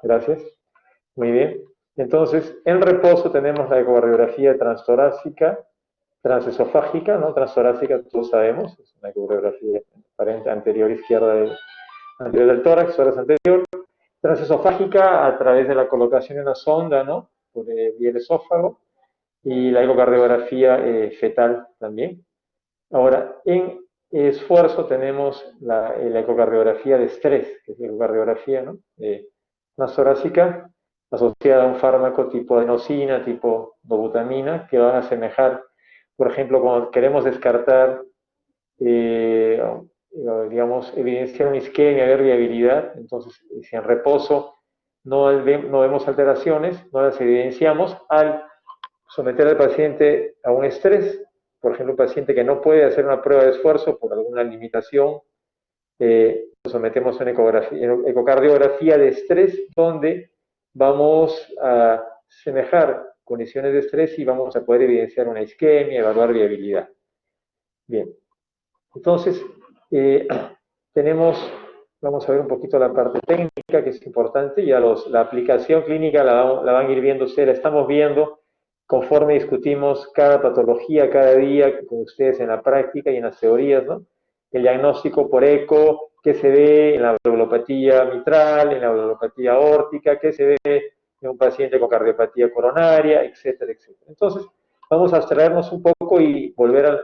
gracias. Muy bien. Entonces, en reposo tenemos la ecocardiografía transtorácica, transesofágica, ¿no? Transtorácica, todos sabemos, es una ecocardiografía aparente anterior izquierda anterior del tórax, tórax anterior. Transesofágica a través de la colocación de una sonda, ¿no? Por vía el esófago. Y la ecocardiografía fetal también. Ahora, en esfuerzo tenemos la ecocardiografía de estrés, que es la ecocardiografía, ¿no? Transtorácica, asociada a un fármaco tipo adenosina, tipo dobutamina, que van a asemejar, por ejemplo, cuando queremos descartar, digamos, evidenciar una isquemia, ver viabilidad, entonces, si en reposo no vemos alteraciones, no las evidenciamos, al someter al paciente a un estrés, por ejemplo, un paciente que no puede hacer una prueba de esfuerzo por alguna limitación, lo sometemos a una ecocardiografía de estrés, donde vamos a semejar condiciones de estrés y vamos a poder evidenciar una isquemia, evaluar viabilidad. Bien, entonces vamos a ver un poquito la parte técnica, que es importante, ya la aplicación clínica la van a ir viendo ustedes, la estamos viendo conforme discutimos cada patología, cada día con ustedes en la práctica y en las teorías, ¿no? El diagnóstico por eco, qué se ve en la valvulopatía mitral, en la valvulopatía aórtica, qué se ve en un paciente con cardiopatía coronaria, etcétera, etcétera. Entonces, vamos a abstraernos un poco y volver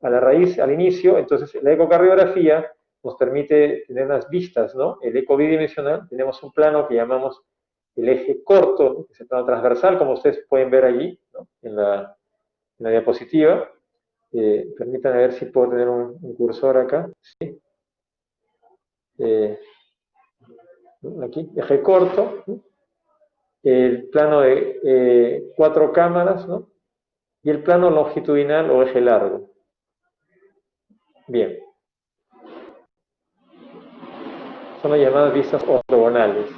a la raíz, al inicio. Entonces, la ecocardiografía nos permite tener unas vistas, ¿no? El eco bidimensional, tenemos un plano que llamamos el eje corto, ¿no? Que es el plano transversal, como ustedes pueden ver allí, ¿no? en la diapositiva. Permítanme ver si puedo tener un cursor acá. ¿Sí? Aquí, eje corto, ¿no? El plano de 4 cámaras, ¿no? Y el plano longitudinal o eje largo. Bien. Son las llamadas vistas ortogonales.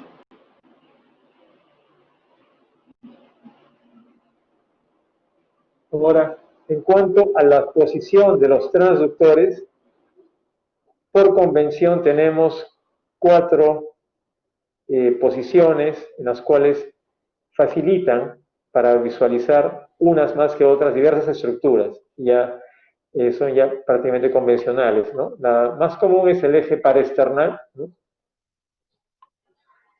Ahora, en cuanto a la posición de los transductores, por convención tenemos 4 posiciones en las cuales facilitan para visualizar unas más que otras diversas estructuras. Ya son ya prácticamente convencionales, ¿no? La más común es el eje paraesternal, ¿no?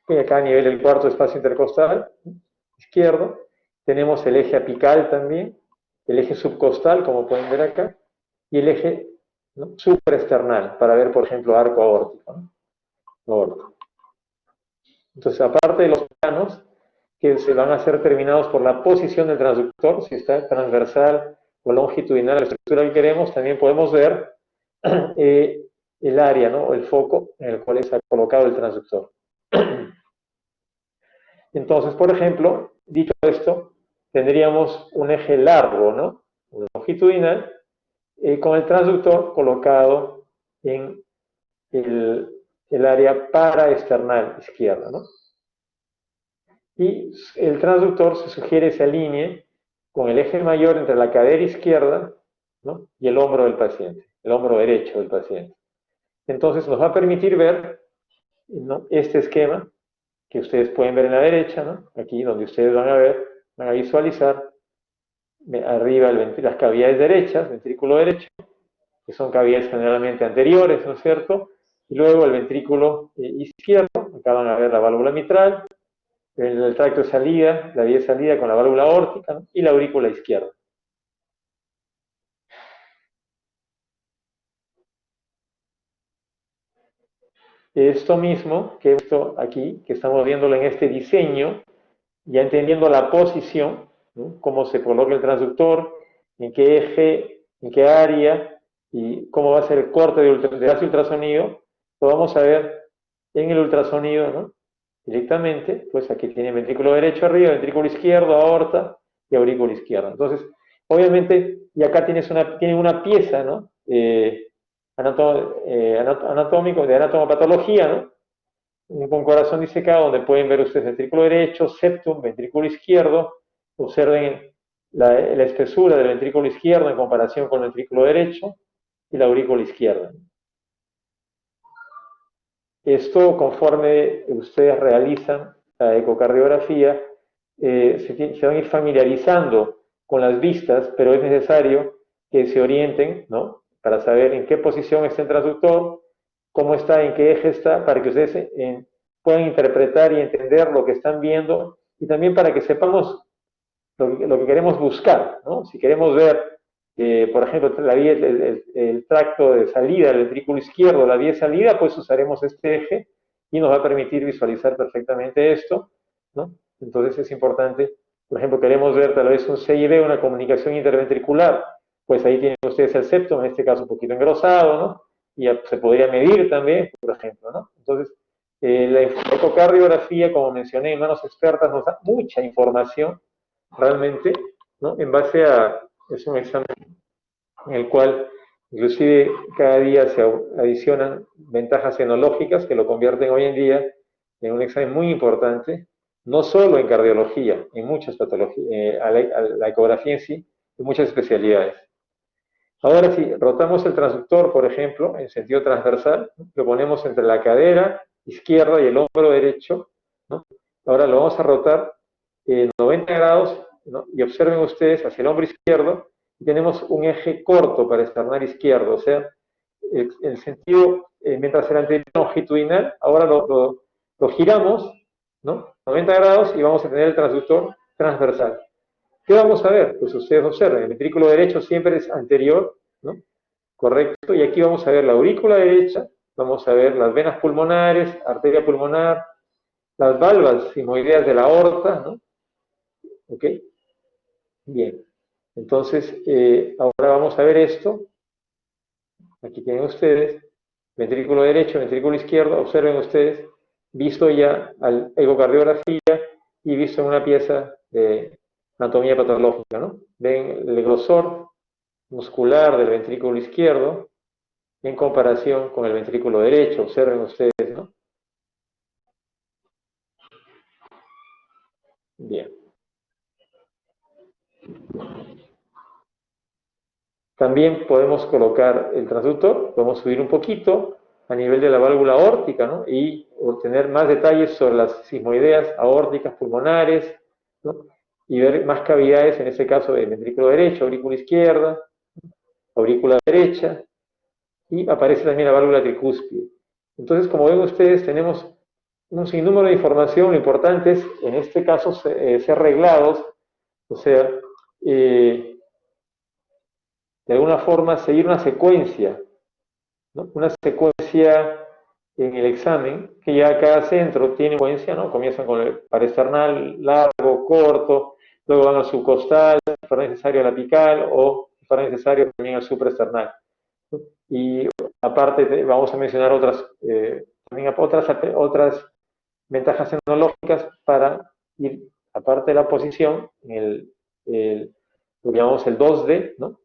Y acá a nivel del cuarto espacio intercostal, ¿no? Izquierdo. Tenemos el eje apical también, el eje subcostal, como pueden ver acá, y el eje, ¿no? Supraesternal, para ver, por ejemplo, arco aórtico, ¿no? Aórtico. Entonces, aparte de los planos, que se van a ser terminados por la posición del transductor, si está transversal o longitudinal a la estructura que queremos, también podemos ver el área, ¿no? El foco en el cual está colocado el transductor. Entonces, por ejemplo, dicho esto, tendríamos un eje largo, ¿no? Un longitudinal, con el transductor colocado en el área paraesternal izquierda, ¿no? Y el transductor se sugiere se alinee con el eje mayor entre la cadera izquierda, ¿no? Y el hombro del paciente, el hombro derecho del paciente. Entonces nos va a permitir ver, ¿no? Este esquema que ustedes pueden ver en la derecha, ¿no? Aquí donde ustedes van a ver, van a visualizar arriba las cavidades derechas, ventrículo derecho, que son cavidades generalmente anteriores, ¿no es cierto? Y luego el ventrículo izquierdo, acá van a ver la válvula mitral, el tracto de salida, la vía de salida con la válvula aórtica, ¿no? Y la aurícula izquierda. Esto mismo que esto aquí, que estamos viéndolo en este diseño, ya entendiendo la posición, ¿no? Cómo se coloca el transductor, en qué eje, en qué área, y cómo va a ser el corte de ese ultrasonido, lo vamos a ver en el ultrasonido, ¿no? Directamente, pues aquí tiene ventrículo derecho arriba, ventrículo izquierdo, aorta y aurícula izquierda. Entonces, obviamente, y acá tienen una pieza, ¿no? Anatómico, de anatomopatología, ¿no? Con corazón disecado, donde pueden ver ustedes ventrículo derecho, septum, ventrículo izquierdo. Observen la espesura del ventrículo izquierdo en comparación con el ventrículo derecho y la aurícula izquierda. Esto, conforme ustedes realizan la ecocardiografía, se van a ir familiarizando con las vistas, pero es necesario que se orienten, ¿no? Para saber en qué posición está el transductor, cómo está, en qué eje está, para que ustedes puedan interpretar y entender lo que están viendo, y también para que sepamos lo que queremos buscar, ¿no? Si queremos ver, por ejemplo, la vía, el tracto de salida del ventrículo izquierdo, la vía de salida, pues usaremos este eje y nos va a permitir visualizar perfectamente esto, ¿no? Entonces es importante, por ejemplo, queremos ver tal vez un CID, una comunicación interventricular, pues ahí tienen ustedes el septum, en este caso un poquito engrosado, ¿no? Y se podría medir también, por ejemplo, ¿no? Entonces, la ecocardiografía, como mencioné, en manos expertas nos da mucha información realmente, ¿no? En base a, es un examen en el cual inclusive cada día se adicionan ventajas enológicas que lo convierten hoy en día en un examen muy importante, no solo en cardiología, en muchas patologías, a la ecografía en sí, en muchas especialidades. Ahora, si rotamos el transductor, por ejemplo, en sentido transversal, lo ponemos entre la cadera izquierda y el hombro derecho, ¿no? Ahora lo vamos a rotar 90 grados, ¿no? Y observen ustedes hacia el hombro izquierdo, y tenemos un eje corto para el esternal izquierdo, o sea, el sentido, mientras el anterior longitudinal, ahora lo giramos, ¿no? 90 grados y vamos a tener el transductor transversal. ¿Qué vamos a ver? Pues ustedes observen, el ventrículo derecho siempre es anterior, ¿no? Correcto, y aquí vamos a ver la aurícula derecha, vamos a ver las venas pulmonares, arteria pulmonar, las valvas simoideas de la aorta, ¿no? ¿Ok? Bien. Entonces, ahora vamos a ver esto. Aquí tienen ustedes, ventrículo derecho, ventrículo izquierdo, observen ustedes, visto ya al ecocardiografía y visto en una pieza de anatomía patológica, ¿no? Ven el grosor muscular del ventrículo izquierdo en comparación con el ventrículo derecho, observen ustedes, ¿no? Bien. También podemos colocar el transductor, podemos subir un poquito a nivel de la válvula aórtica, ¿no? Y obtener más detalles sobre las sismoideas aórticas pulmonares, ¿no? Y ver más cavidades, en este caso del ventrículo derecho, aurícula izquierda, aurícula derecha, y aparece también la válvula tricúspide. Entonces, como ven ustedes, tenemos un sinnúmero de información. Lo importante es, en este caso, ser reglados, o sea, de alguna forma seguir una secuencia, ¿no? Una secuencia en el examen, que ya cada centro tiene secuencia, ¿no? Comienzan con el paresternal largo, corto, luego van al subcostal, si fuera necesario al apical, o si fuera necesario también al supraesternal. Y aparte vamos a mencionar también otras ventajas tecnológicas para ir, aparte de la posición, lo que llamamos el 2D, ¿no?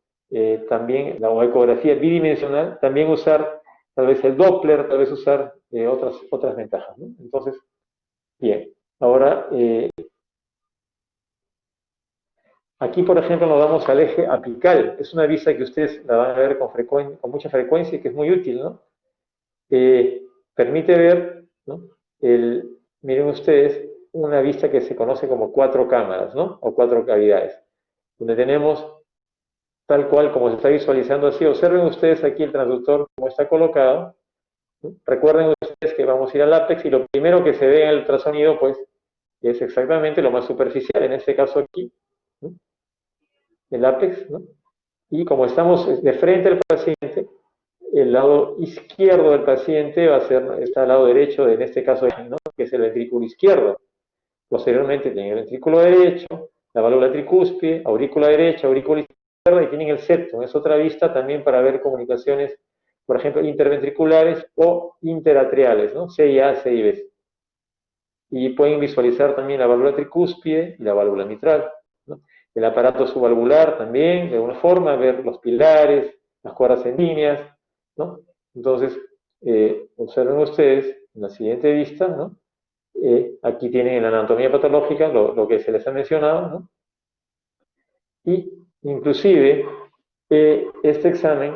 También la ecografía bidimensional, también usar tal vez el Doppler, tal vez usar otras ventajas, ¿no? Entonces, bien, ahora aquí, por ejemplo, nos vamos al eje apical. Es una vista que ustedes la van a ver con mucha frecuencia y que es muy útil, ¿no? Permite ver, ¿no? Miren ustedes, una vista que se conoce como 4 cámaras, ¿no? O 4 cavidades, donde tenemos tal cual como se está visualizando así. Observen ustedes aquí el transductor como está colocado, ¿no? Recuerden ustedes que vamos a ir al ápex y lo primero que se ve en el ultrasonido, pues, es exactamente lo más superficial, en este caso aquí, ¿no? El ápex, ¿no? Y como estamos de frente al paciente, el lado izquierdo del paciente está al lado derecho, en este caso, ¿no? Que es el ventrículo izquierdo. Posteriormente tienen el ventrículo derecho, la válvula tricúspide, aurícula derecha, aurícula izquierda y tienen el septum. Es otra vista también para ver comunicaciones, por ejemplo, interventriculares o interatriales, ¿no? CIA, CIB. Y pueden visualizar también la válvula tricúspide y la válvula mitral, ¿no? El aparato subvalvular también, de alguna forma, ver los pilares, las cuerdas sanguíneas, ¿no? Entonces, observen ustedes en la siguiente vista, ¿no? Aquí tienen en la anatomía patológica lo que se les ha mencionado, ¿no? Y inclusive este examen,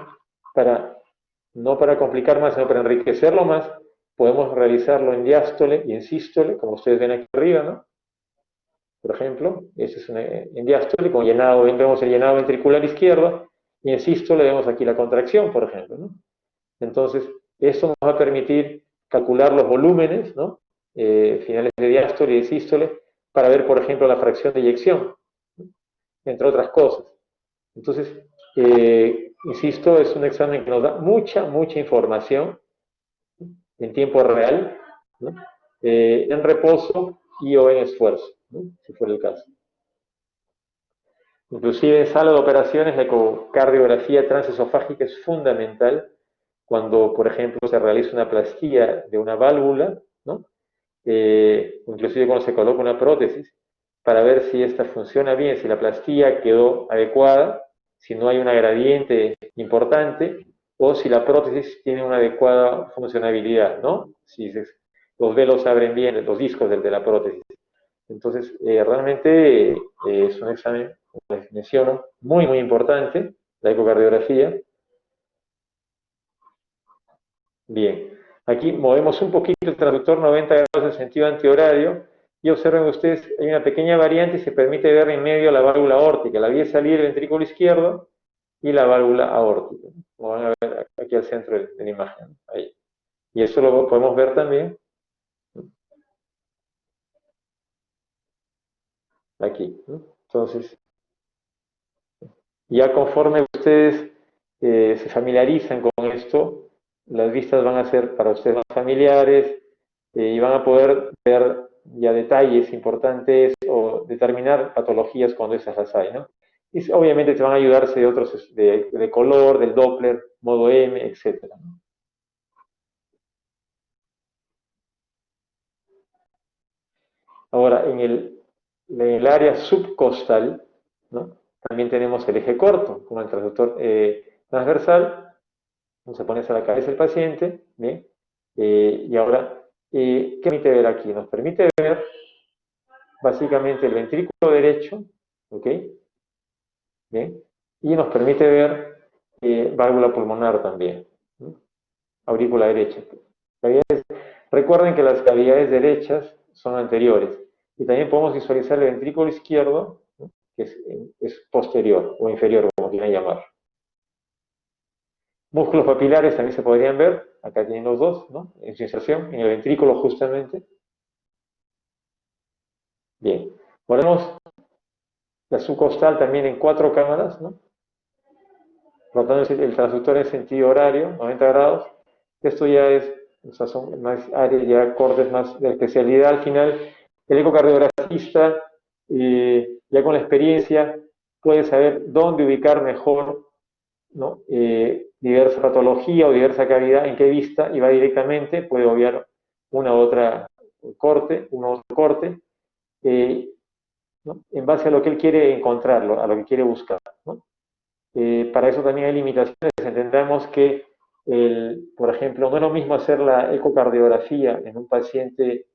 no para complicar más, sino para enriquecerlo más, Podemos realizarlo en diástole y en sístole, como ustedes ven aquí arriba, ¿no? Por ejemplo, este es en diástole, con llenado, vemos el llenado ventricular izquierdo, y en sístole vemos aquí la contracción, por ejemplo, ¿no? Entonces, esto nos va a permitir calcular los volúmenes, ¿no? Finales de diástole y de sístole, para ver, por ejemplo, la fracción de eyección, ¿no? Entre otras cosas. Entonces, insisto, es un examen que nos da mucha información en tiempo real, ¿no? En reposo y o en esfuerzo, ¿no? Si fuera el caso. Inclusive en sala de operaciones la ecocardiografía transesofágica es fundamental cuando, por ejemplo, se realiza una plastía de una válvula, ¿no? Inclusive cuando se coloca una prótesis, para ver si esta funciona bien, si la plastía quedó adecuada, si no hay una gradiente importante, o si la prótesis tiene una adecuada funcionabilidad, ¿no? Si los velos abren bien, los discos de la prótesis. Entonces, realmente es un examen, como les menciono, muy importante, la ecocardiografía. Bien, aquí movemos un poquito el transductor 90 grados en sentido antihorario y observen ustedes, hay una pequeña variante y se permite ver en medio la válvula aórtica, la vía de salida del ventrículo izquierdo y la válvula aórtica. Como van a ver aquí al centro de la imagen. Ahí. Y eso lo podemos ver también aquí. Entonces, ya conforme ustedes se familiarizan con esto, las vistas van a ser para ustedes más familiares y van a poder ver ya detalles importantes o determinar patologías cuando esas las hay, ¿no? Y obviamente te van a ayudarse de otros, de color, del Doppler, modo M, etc. ¿no? Ahora, en el área subcostal, ¿no? También tenemos el eje corto, como el transductor transversal, se pone a la cabeza del paciente, ¿bien? Y ahora, ¿qué permite ver aquí? Nos permite ver básicamente el ventrículo derecho, ¿ok? ¿Bien? Y nos permite ver válvula pulmonar también, ¿no? Aurícula derecha. Recuerden que las cavidades derechas son anteriores. Y también podemos visualizar el ventrículo izquierdo, ¿no? Que es posterior o inferior, como quieran llamar. Músculos papilares también se podrían ver, acá tienen los dos, ¿no? En su inserción, en el ventrículo justamente. Bien, ponemos la subcostal también en 4 cámaras, ¿no? Rotando el transductor en sentido horario, 90 grados. Esto ya es, o sea, son más áreas, ya cortes más de especialidad. Al final, el ecocardiografista, ya con la experiencia, puede saber dónde ubicar mejor, ¿no? Diversa patología o diversa cavidad, en qué vista, y va directamente, puede obviar una u otra corte, un otro corte, ¿no? En base a lo que él quiere encontrarlo, a lo que quiere buscar, ¿no? Para eso también hay limitaciones. Entendamos que, por ejemplo, no es lo mismo hacer la ecocardiografía en un paciente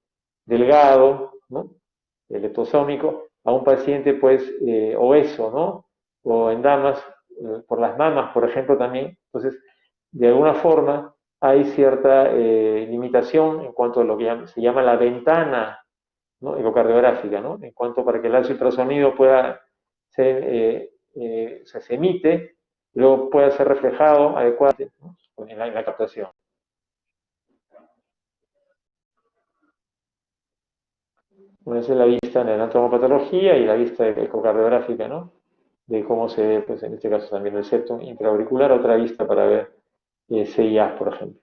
delgado, ¿no? Leptosómico, a un paciente pues obeso, ¿no? O en damas, por las mamas, por ejemplo, también. Entonces, de alguna forma hay cierta limitación en cuanto a lo que se llama la ventana, ¿no? Ecocardiográfica, ¿no? En cuanto para que el ultrasonido pueda ser, se emite, luego pueda ser reflejado adecuadamente, ¿no? En la captación. Una es la vista en la anatomopatología y la vista ecocardiográfica, ¿no? De cómo se ve, pues en este caso también el septum intraauricular, otra vista para ver CIA, por ejemplo.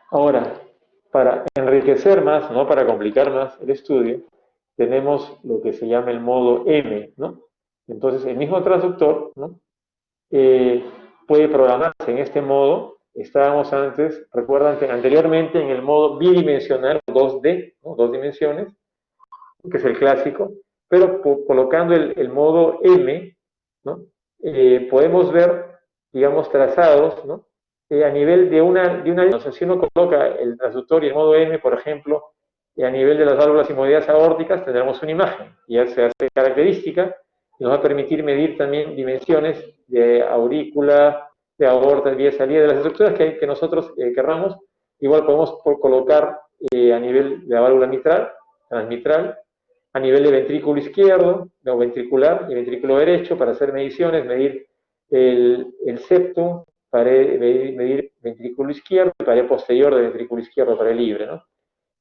Ahora, para enriquecer más, no para complicar más el estudio, tenemos lo que se llama el modo M, ¿no? Entonces, el mismo transductor, ¿no? Puede programarse en este modo. Estábamos antes, recuerdan que anteriormente en el modo bidimensional, 2D, ¿no? 2 dimensiones, que es el clásico, pero colocando el modo M, ¿no? Podemos ver, digamos, trazados, ¿no? A nivel de una o sea, si uno coloca el transductor y el modo M, por ejemplo, a nivel de las válvulas y movilidades aórticas, tendremos una imagen, y ya se hace característica, y nos va a permitir medir también dimensiones de aurícula, de aorta, vía de salida, de las estructuras que nosotros querramos. Igual podemos colocar a nivel de la válvula mitral, transmitral, a nivel de ventrículo izquierdo, no, ventricular y ventrículo derecho, para hacer mediciones, medir el septum, medir ventrículo izquierdo y pared posterior del ventrículo izquierdo, pared libre, ¿no?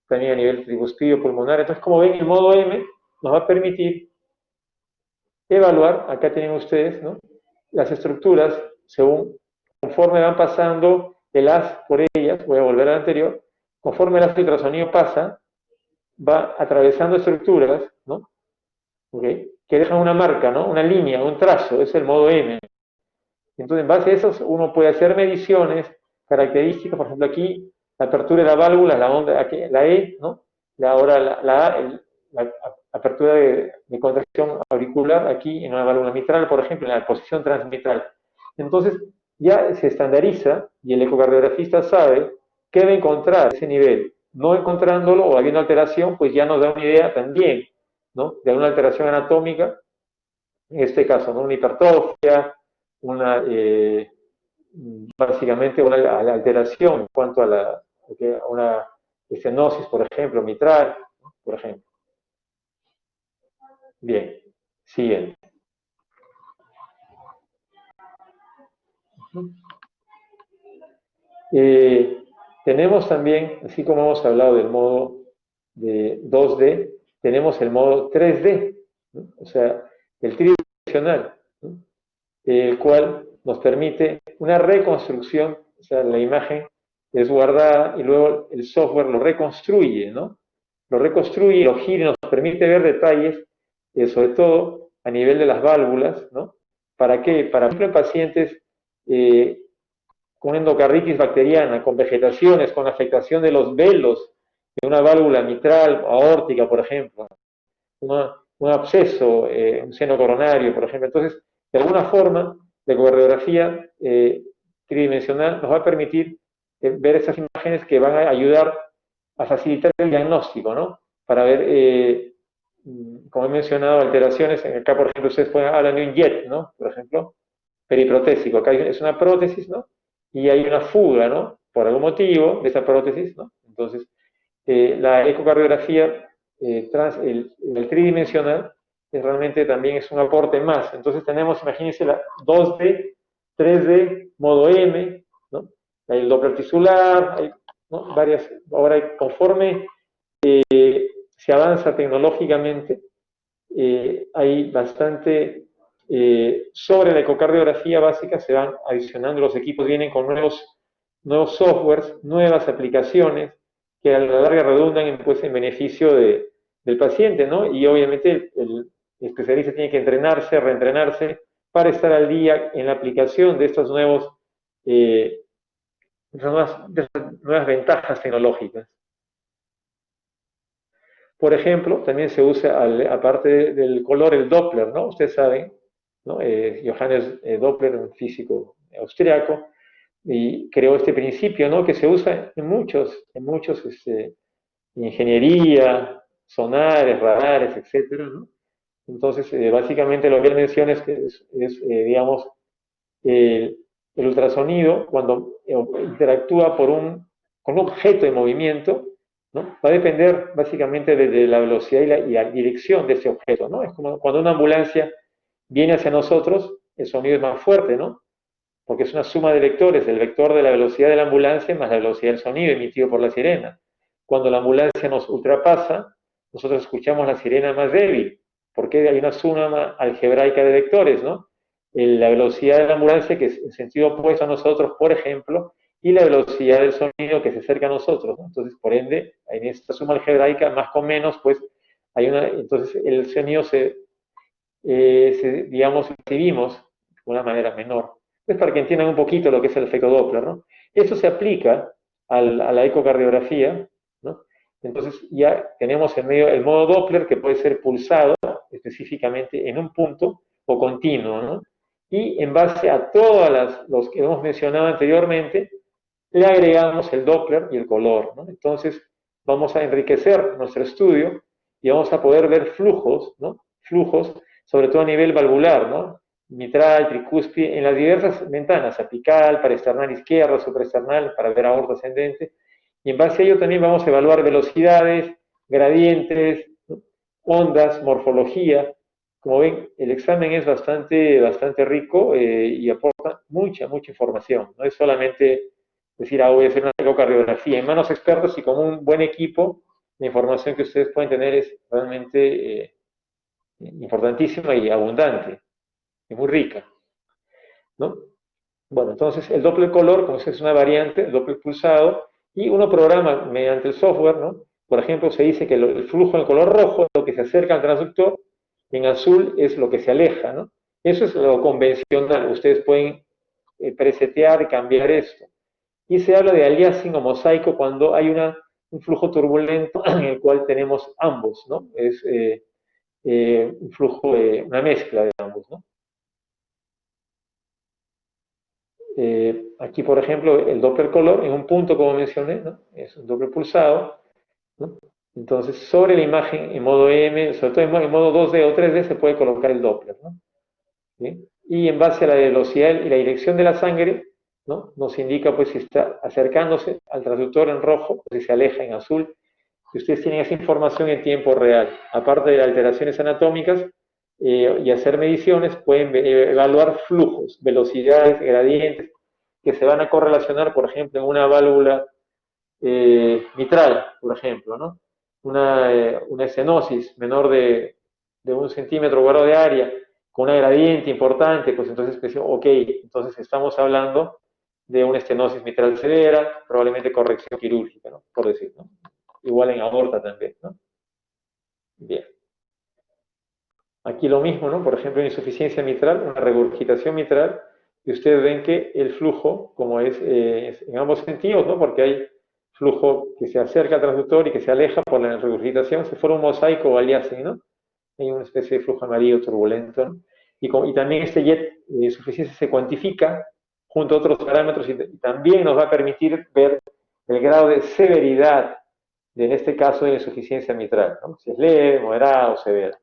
También a nivel tricuspidio pulmonar. Entonces, como ven, el modo M nos va a permitir evaluar, acá tienen ustedes, ¿no?, las estructuras según, conforme van pasando el haz por ellas, voy a volver al anterior, conforme el haz de ultrasonido pasa, va atravesando estructuras, ¿no?, ¿okay?, que dejan una marca, ¿no?, una línea, un trazo, es el modo M. Entonces, en base a eso, uno puede hacer mediciones características, por ejemplo, aquí, la apertura de la válvula, la onda, aquí, la E, ¿no?, ahora la apertura de contracción auricular, aquí en una válvula mitral, por ejemplo, en la posición transmitral. Entonces, ya se estandariza y el ecocardiografista sabe qué debe encontrar ese nivel. No encontrándolo o habiendo alteración, pues ya nos da una idea también, ¿no?, de una alteración anatómica, en este caso, ¿no?, una hipertrofia, básicamente una alteración en cuanto a una estenosis, por ejemplo, mitral, ¿no?, por ejemplo. Bien, siguiente. Tenemos también, así como hemos hablado del modo de 2D, tenemos el modo 3D, ¿no?, o sea, el tridimensional, ¿no?, el cual nos permite una reconstrucción, o sea, la imagen es guardada y luego el software lo reconstruye, ¿no? Lo reconstruye, lo gira y nos permite ver detalles, sobre todo a nivel de las válvulas, ¿no? ¿Para qué? Para ejemplo, en pacientes con endocarditis bacteriana, con vegetaciones, con afectación de los velos de una válvula mitral, aórtica, por ejemplo, un absceso, un seno coronario, por ejemplo. Entonces, de alguna forma, la ecogradiografía tridimensional nos va a permitir ver esas imágenes que van a ayudar a facilitar el diagnóstico, ¿no? Para ver, como he mencionado, alteraciones. Acá, por ejemplo, ustedes pueden hablar de un jet, ¿no?, por ejemplo, periprotésico. Acá es una prótesis, ¿no?, y hay una fuga, ¿no?, por algún motivo de esa prótesis, ¿no? Entonces, la ecocardiografía el tridimensional realmente también es un aporte más. Entonces tenemos, imagínense, la 2D, 3D, modo M, ¿no?, hay el Doppler tisular, hay, ¿no?, varias. Ahora, conforme se avanza tecnológicamente, hay bastante sobre la ecocardiografía básica, se van adicionando, los equipos vienen con nuevos softwares, nuevas aplicaciones que a la larga redundan en beneficio del paciente, ¿no? Y obviamente el especialista tiene que entrenarse, reentrenarse para estar al día en la aplicación de estos de estas nuevas ventajas tecnológicas. Por ejemplo, también se usa, aparte del color, el Doppler, ¿no? Ustedes saben, ¿no? Johannes Doppler, un físico austriaco, y creó este principio, ¿no?, que se usa en muchos ingeniería, sonares, radares, etcétera, ¿no? Entonces, básicamente lo que él menciona es que digamos, el ultrasonido, cuando interactúa con un objeto en movimiento, ¿no?, va a depender básicamente de la velocidad y la dirección de ese objeto, ¿no? Es como cuando una ambulancia viene hacia nosotros, el sonido es más fuerte, ¿no?, porque es una suma de vectores, el vector de la velocidad de la ambulancia más la velocidad del sonido emitido por la sirena. Cuando la ambulancia nos ultrapasa, nosotros escuchamos la sirena más débil, porque hay una suma algebraica de vectores, ¿no? La velocidad de la ambulancia, que es en sentido opuesto a nosotros, por ejemplo, y la velocidad del sonido que se acerca a nosotros, ¿no? Entonces, por ende, en esta suma algebraica, más con menos, pues, entonces el sonido digamos, recibimos de una manera menor. Es para que entiendan un poquito lo que es el efecto Doppler, ¿no? Eso se aplica a la ecocardiografía, ¿no? Entonces ya tenemos el modo Doppler, que puede ser pulsado específicamente en un punto o continuo, ¿no? Y en base a todos los que hemos mencionado anteriormente, le agregamos el Doppler y el color, ¿no? Entonces vamos a enriquecer nuestro estudio y vamos a poder ver flujos, ¿no? Flujos, sobre todo a nivel valvular, ¿no? mitral, tricúspide, en las diversas ventanas, apical, paraesternal izquierda, supraesternal, para ver aorta ascendente, y en base a ello también vamos a evaluar velocidades, gradientes, ondas, morfología. Como ven, el examen es bastante rico y aporta mucha información. No es solamente decir, voy a hacer una ecocardiografía. En manos expertas y con un buen equipo, la información que ustedes pueden tener es realmente importantísima y abundante, y muy rica, ¿no? Bueno, entonces el Doppler color, como es una variante, el Doppler pulsado, y uno programa mediante el software, ¿no? Por ejemplo, se dice que el flujo en color rojo es lo que se acerca al transductor, y en azul es lo que se aleja, ¿no? Eso es lo convencional, ustedes pueden presetear y cambiar esto. Y se habla de aliasing o mosaico cuando hay un flujo turbulento en el cual tenemos ambos, ¿no? Es un flujo, una mezcla de ambos, ¿no? Aquí, por ejemplo, el Doppler color en un punto, como mencioné, ¿no? Es un Doppler pulsado, ¿no? Entonces, sobre la imagen en modo M, sobre todo en modo 2D o 3D, se puede colocar el Doppler, ¿no? ¿Sí? Y en base a la velocidad y la dirección de la sangre, ¿no? Nos indica pues si está acercándose al transductor en rojo o si se aleja en azul. Si ustedes tienen esa información en tiempo real, aparte de alteraciones anatómicas y hacer mediciones, pueden evaluar flujos, velocidades, gradientes, que se van a correlacionar, por ejemplo, en una válvula mitral, por ejemplo, ¿no? Una estenosis menor de 1 centímetro cuadrado de área, con una gradiente importante, pues entonces, ok, entonces estamos hablando de una estenosis mitral severa, probablemente corrección quirúrgica, ¿no? Por decir, ¿no? Igual en aorta también, ¿no? Bien. Aquí lo mismo, ¿no? Por ejemplo, en insuficiencia mitral, una regurgitación mitral, y ustedes ven que el flujo, como es en ambos sentidos, ¿no? Porque hay flujo que se acerca al transductor y que se aleja por la regurgitación, se forma un mosaico o aliasing, ¿no? Hay una especie de flujo amarillo turbulento, ¿no? Y también este jet de insuficiencia se cuantifica junto a otros parámetros y también nos va a permitir ver el grado de severidad de, en este caso, de insuficiencia mitral, ¿no? Si es leve, moderada o severa.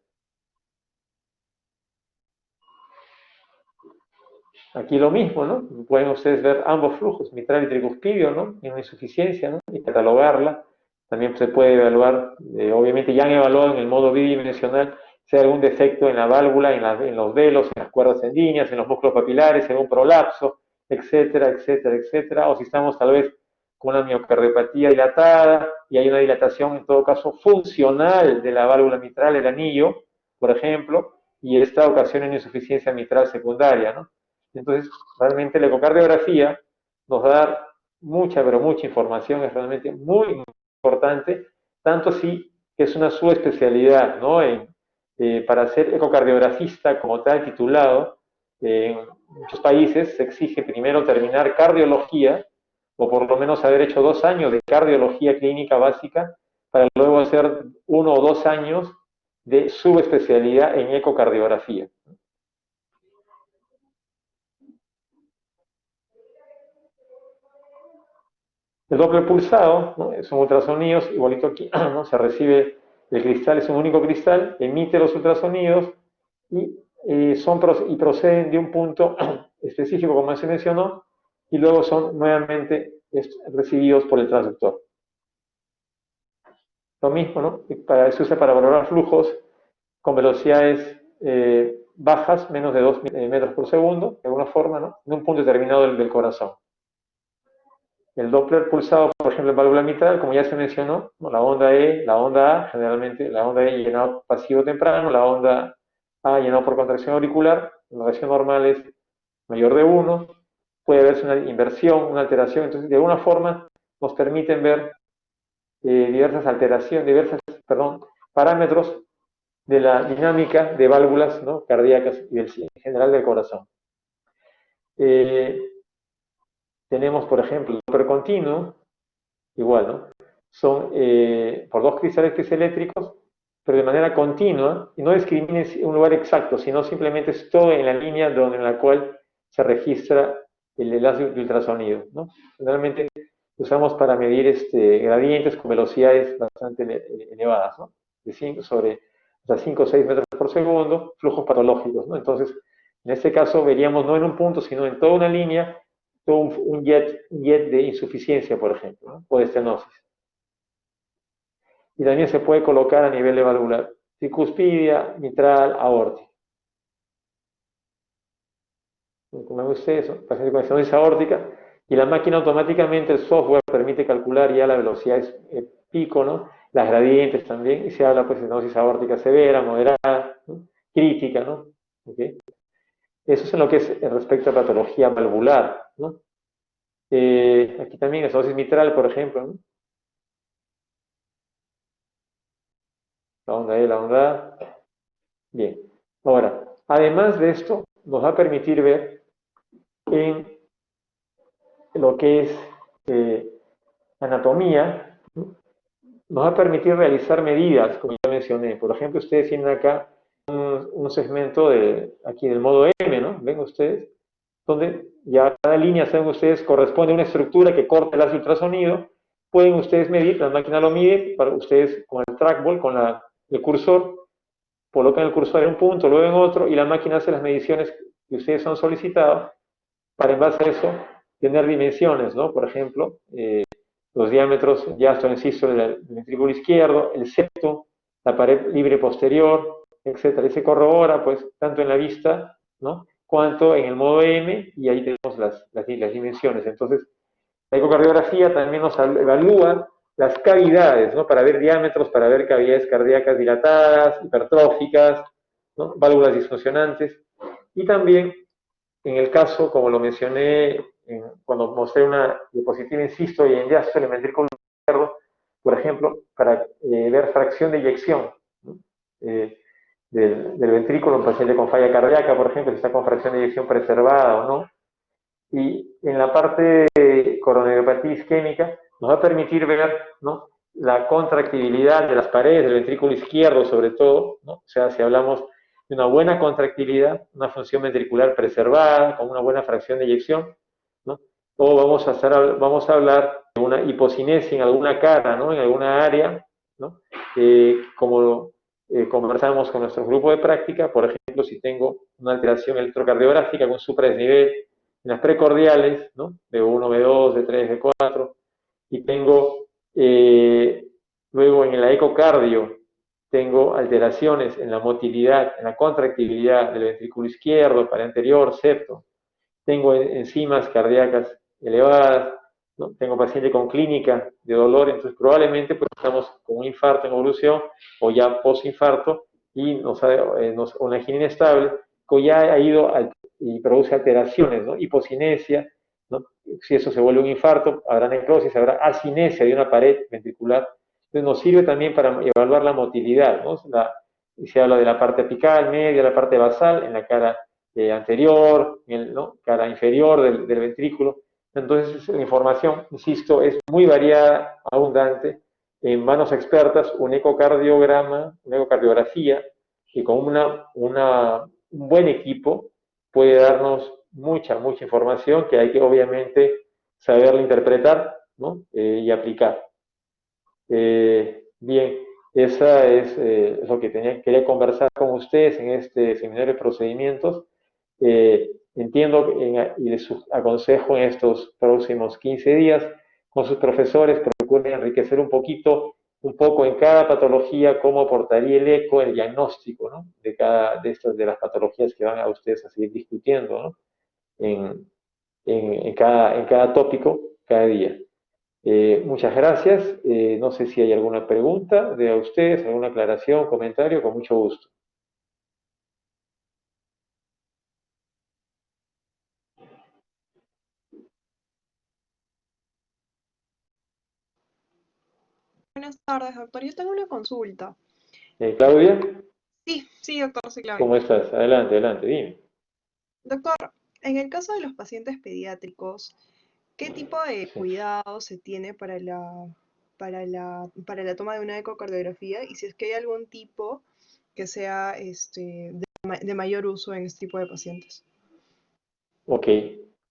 Aquí lo mismo, ¿no? Pueden ustedes ver ambos flujos, mitral y tricuspidio, ¿no? En una insuficiencia, ¿no? Y catalogarla. También se puede evaluar, obviamente ya han evaluado en el modo bidimensional si hay algún defecto en la válvula, en los velos, en las cuerdas sanguíneas, en los músculos papilares, en un prolapso, etcétera, etcétera, etcétera. O si estamos tal vez con una miocardiopatía dilatada y hay una dilatación, en todo caso, funcional de la válvula mitral, el anillo, por ejemplo, y esta ocasiona una insuficiencia mitral secundaria, ¿no? Entonces, realmente la ecocardiografía nos va a dar mucha, pero mucha información, es realmente muy importante, tanto sí que es una subespecialidad, ¿no? Para ser ecocardiografista como tal titulado, en muchos países se exige primero terminar cardiología, o por lo menos haber hecho 2 años de cardiología clínica básica, para luego hacer 1 o 2 años de subespecialidad en ecocardiografía. El Doppler pulsado, ¿no? Son ultrasonidos, igualito aquí, ¿no? Se recibe el cristal, es un único cristal, emite los ultrasonidos y, y proceden de un punto específico, como se mencionó, y luego son nuevamente recibidos por el transductor. Lo mismo, ¿no? Se usa para valorar flujos con velocidades bajas, menos de 2 metros por segundo, de alguna forma, ¿no? En un punto determinado del corazón. El Doppler pulsado, por ejemplo, en válvula mitral, como ya se mencionó, ¿no? La onda E, la onda A, generalmente la onda E llenado pasivo temprano, la onda A llenado por contracción auricular, la relación normal es mayor de 1, puede haberse una inversión, una alteración, entonces de alguna forma nos permiten ver diversas alteraciones, parámetros de la dinámica de válvulas, ¿no? Cardíacas y en general del corazón. Tenemos, por ejemplo, el Doppler continuo, igual, ¿no? Son por 2 cristales piezoeléctricos, pero de manera continua, y no discrimina un lugar exacto, sino simplemente es todo en la línea en la cual se registra el enlace de ultrasonido, ¿no? Generalmente usamos para medir gradientes con velocidades bastante elevadas, ¿no? De 5 sobre hasta 5 o 6 metros por segundo, flujos patológicos, ¿no? Entonces, En este caso veríamos no en un punto, sino en toda una línea, todo un jet de insuficiencia, por ejemplo, ¿no? O de estenosis. Y también se puede colocar a nivel de valvular, tricuspidia, mitral, aórtica. Como ven ustedes, paciente con estenosis aórtica, y la máquina automáticamente, el software permite calcular ya la velocidad pico, ¿no? Las gradientes también, y se habla pues de estenosis aórtica severa, moderada, ¿no? Crítica, ¿no? ¿Okay? Eso es en lo que es respecto a patología valvular, ¿no? Aquí también estenosis mitral, por ejemplo, ¿no? La onda E, la onda A. Bien. Ahora, además de esto, nos va a permitir ver en lo que es anatomía, ¿no? Nos va a permitir realizar medidas, como ya mencioné. Por ejemplo, ustedes tienen acá un segmento aquí del modo M, ¿no? Ven ustedes, donde ya cada línea, saben ustedes, corresponde a una estructura que corta el láser ultrasonido. Pueden ustedes medir, la máquina lo mide, para ustedes con el trackball, con el cursor, colocan el cursor en un punto, luego en otro, y la máquina hace las mediciones que ustedes han solicitado, para en base a eso tener dimensiones, ¿no? Por ejemplo, los diámetros diástolo en sístole del ventrículo izquierdo, el septo, la pared libre posterior, etcétera. Y se corrobora, pues, tanto en la vista, ¿no? Cuanto en el modo M, y ahí tenemos las dimensiones. Entonces, la ecocardiografía también nos evalúa las cavidades, ¿no? Para ver diámetros, para ver cavidades cardíacas dilatadas, hipertróficas, ¿no? Válvulas disfuncionantes. Y también, en el caso, como lo mencioné cuando mostré una diapositiva en sístole y en diástole en ventrículo izquierdo, por ejemplo, para ver fracción de eyección, ¿no? Del ventrículo en paciente con falla cardíaca, por ejemplo, si está con fracción de eyección preservada o no. Y en la parte de coronariopatía isquémica nos va a permitir ver, ¿no? La contractibilidad de las paredes del ventrículo izquierdo, sobre todo, ¿no? O sea, si hablamos de una buena contractilidad, una función ventricular preservada, con una buena fracción de eyección, ¿no? O vamos a hablar de una hipocinesia en alguna cara, ¿no? En alguna área, ¿no? Como conversamos con nuestro grupo de práctica, por ejemplo, si tengo una alteración electrocardiográfica con supradesnivel en las precordiales, ¿no? B1, B2, B3, B4, y tengo, luego en el ecocardio, tengo alteraciones en la motilidad, en la contractibilidad del ventrículo izquierdo, para anterior, septo, tengo enzimas cardíacas elevadas, ¿no? Tengo paciente con clínica de dolor, entonces probablemente pues, estamos con un infarto en evolución o ya postinfarto y una angina inestable que ya ha ido y produce alteraciones, ¿no? Hipocinesia, ¿no? Si eso se vuelve un infarto, habrá necrosis, habrá acinesia de una pared ventricular. Entonces nos sirve también para evaluar la motilidad, ¿no? Se habla de la parte apical, media, la parte basal, en la cara anterior, ¿no? Cara inferior del ventrículo. Entonces la información, insisto, es muy variada, abundante, en manos expertas, un ecocardiograma, una ecocardiografía, que con un buen equipo puede darnos mucha información que hay que obviamente saberla interpretar, ¿no? Y aplicar. Bien, esa es lo que quería conversar con ustedes en este seminario de procedimientos. Entiendo y les aconsejo en estos próximos 15 días con sus profesores, procuren enriquecer un poco en cada patología, cómo aportaría el eco, el diagnóstico, ¿no? De las patologías que van a ustedes a seguir discutiendo, ¿no? En cada tópico, cada día. Muchas gracias. No sé si hay alguna pregunta de a ustedes, alguna aclaración, comentario, con mucho gusto. Buenas tardes, doctor. Yo tengo una consulta. Claudia, Sí, doctor, sí, Claudia. ¿cómo estás? Adelante, adelante, dime. Doctor, en el caso de los pacientes pediátricos, ¿qué tipo de Sí. cuidado se tiene para la toma de una ecocardiografía? Y si es que hay algún tipo que sea de mayor uso en este tipo de pacientes. Ok.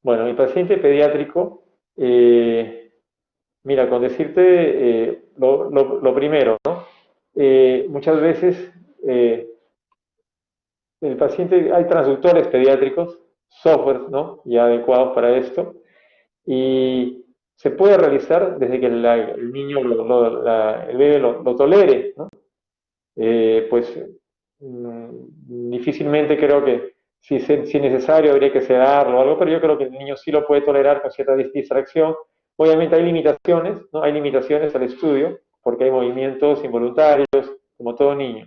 Bueno, mi paciente pediátrico, mira, con decirte lo primero, ¿no? Muchas veces el paciente, hay transductores pediátricos, software, ¿no? Ya adecuados para esto, y se puede realizar desde que el niño, el bebé lo tolere, ¿no? Pues difícilmente creo que si es necesario habría que sedarlo o algo, pero yo creo que el niño sí lo puede tolerar con cierta distracción. Obviamente hay limitaciones, ¿no? Hay limitaciones al estudio, porque hay movimientos involuntarios, como todo niño.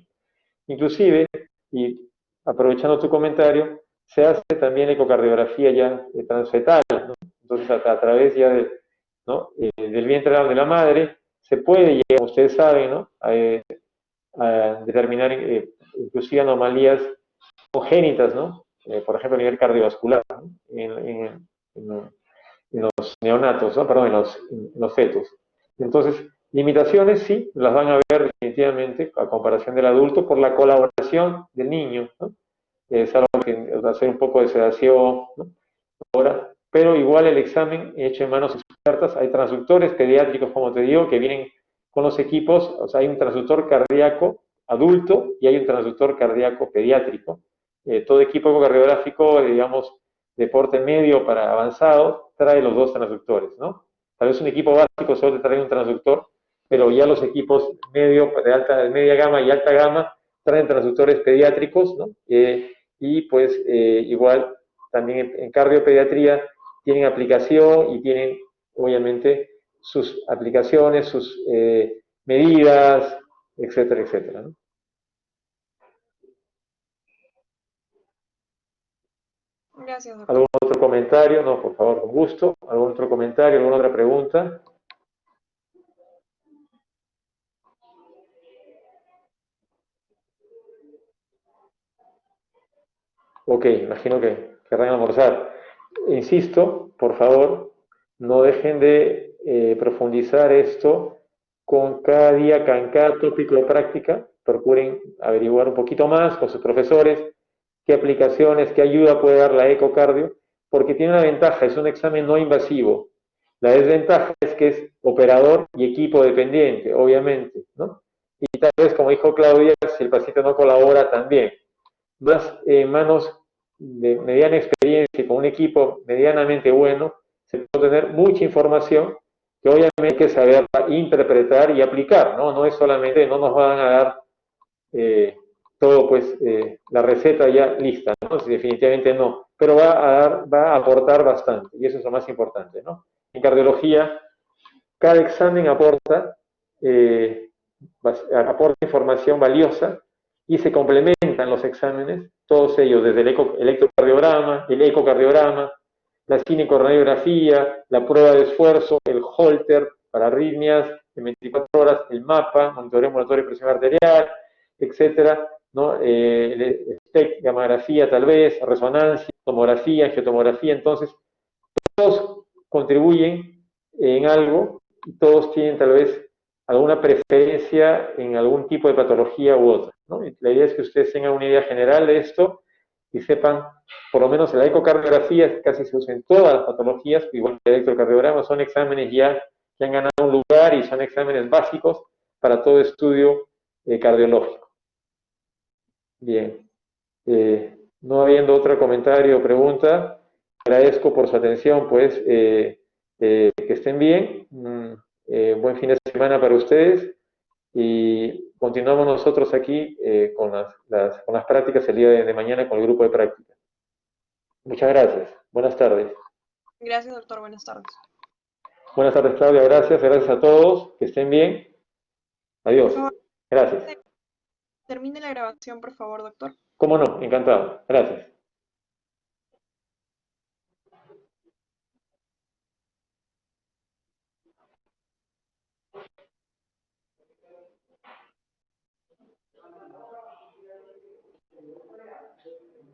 Inclusive, y aprovechando tu comentario, se hace también ecocardiografía ya transfetal, ¿no? Entonces a través ya ¿no? Del vientre de la madre se puede llegar, como ustedes saben, ¿no? A determinar inclusive anomalías congénitas, ¿no? Por ejemplo, a nivel cardiovascular, ¿no? En los neonatos, ¿no? Perdón, en los fetos. Entonces, limitaciones sí, las van a ver definitivamente a comparación del adulto por la colaboración del niño, ¿no? Es algo que hacer un poco de sedación, ¿no? Ahora, pero igual el examen hecho en manos expertas, hay transductores pediátricos, como te digo, que vienen con los equipos, o sea, hay un transductor cardíaco adulto y hay un transductor cardíaco pediátrico. Todo equipo ecocardiográfico, digamos, de porte medio para avanzado, trae los dos transductores, ¿no? Tal vez un equipo básico solo te trae un transductor, pero ya los equipos medio, de media gama y alta gama traen transductores pediátricos, ¿no? Y pues igual también en cardiopediatría tienen aplicación y tienen obviamente sus aplicaciones, sus medidas, etcétera, etcétera, ¿no? Gracias, doctor. ¿Algún otro comentario? No, por favor, con gusto. ¿Algún otro comentario? ¿Alguna otra pregunta? Ok, imagino que querrán almorzar. Insisto, por favor, no dejen de profundizar esto con cada día, con cada tópico de práctica. Procuren averiguar un poquito más con sus profesores qué aplicaciones, qué ayuda puede dar la ecocardio, porque tiene una ventaja, es un examen no invasivo. La desventaja es que es operador y equipo dependiente, obviamente, ¿no? Y tal vez, como dijo Claudia, si el paciente no colabora también. Más manos de mediana experiencia y con un equipo medianamente bueno, se puede tener mucha información que obviamente hay que saber interpretar y aplicar, ¿no? No es solamente, no nos van a dar todo, pues, la receta ya lista, ¿no? Sí, definitivamente no, pero va a aportar bastante, y eso es lo más importante, ¿no? En cardiología, cada examen eh, aporta información valiosa y se complementan los exámenes, todos ellos, desde el electrocardiograma, el ecocardiograma, la cinecoronariografía, la prueba de esfuerzo, el Holter para arritmias en 24 horas, el mapa, monitoreo ambulatorio de presión arterial, etcétera, ¿no? El SPECT, gamografía tal vez, resonancia, tomografía, angiotomografía, entonces todos contribuyen en algo y todos tienen tal vez alguna preferencia en algún tipo de patología u otra, ¿no? Y la idea es que ustedes tengan una idea general de esto y sepan, por lo menos la ecocardiografía casi se usa en todas las patologías, igual que el electrocardiograma, son exámenes ya que han ganado un lugar y son exámenes básicos para todo estudio cardiológico. Bien. No habiendo otro comentario o pregunta, agradezco por su atención, pues, que estén bien, buen fin de semana para ustedes y continuamos nosotros aquí con las prácticas el día de mañana con el grupo de práctica. Muchas gracias. Buenas tardes. Gracias, doctor. Buenas tardes. Buenas tardes, Claudia. Gracias. Gracias a todos. Que estén bien. Por Adiós. favor, Gracias. termine la grabación, por favor, doctor. ¿Cómo no? Encantado. Gracias.